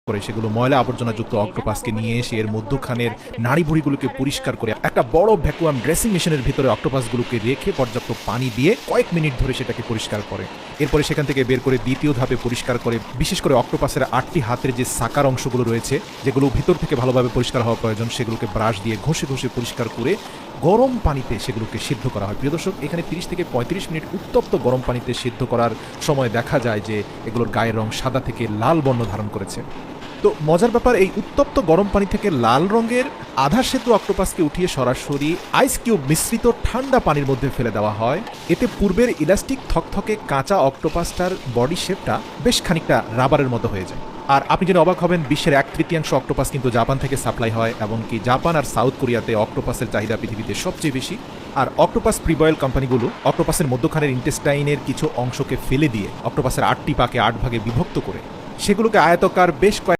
করে সেগুলো ময়লা আবর্জনাযুক্ত অক্টোপাসকে নিয়ে এসে এর মধ্যখানের নাড়িভুড়িগুলোকে পরিষ্কার করে একটা বড় ভ্যাকুয়াম ড্রেসিং মেশিনের ভিতরে অক্টোপাসগুলোকে রেখে পর্যাপ্ত পানি দিয়ে কয়েক মিনিট ধরে সেটাকে পরিষ্কার করে। এরপরে সেখান থেকে বের করে দ্বিতীয় ধাপে পরিষ্কার করে, বিশেষ করে অক্টোপাসের 8টি হাতের যে সাকার অংশগুলো রয়েছে, যেগুলো ভিতর থেকে ভালোভাবে পরিষ্কার হওয়া প্রয়োজন, সেগুলোকে ব্রাশ দিয়ে ঘষে ঘষে পরিষ্কার করে গরম পানিতে সেগুলোকে সিদ্ধ করা হয়। প্রিয় দর্শক, এখানে 30 থেকে 35 মিনিট উত্তপ্ত গরম পানিতে সিদ্ধ করার সময় দেখা যায় যে এগুলোর গায়ের রং সাদা থেকে লাল বর্ণ ধারণ করেছে। তো মজার ব্যাপার, এই উত্তপ্ত গরম পানি থেকে লাল রঙের আধা সেদ্ধ অক্টোপাসকে উঠিয়ে সরাসরি আইস কিউব মিশ্রিত ঠান্ডা পানির মধ্যে ফেলে দেওয়া হয়। এতে পূর্বের ইলাস্টিক থকথকে কাঁচা অক্টোপাসটার বডি শেপটা বেশ খানিকটা রাবারের মতো হয়ে যায়। আর আপনি জেনে অবাক হবেন, বিশ্বের 1/3 অক্টোপাস কিন্তু জাপান থেকে সাপ্লাই হয়, এমনকি জাপান আর সাউথ কোরিয়াতে অক্টোপাসের চাহিদা পৃথিবীতে সবচেয়ে বেশি। আর অক্টোপাস প্রিবয়েল কোম্পানিগুলো অক্টোপাসের মধ্যখানের ইন্টেস্টাইনের কিছু অংশকে ফেলে দিয়ে অক্টোপাসের 8টি পাকে 8 ভাগে বিভক্ত করে সেগুলোকে আয়তকার বেশ কয়েক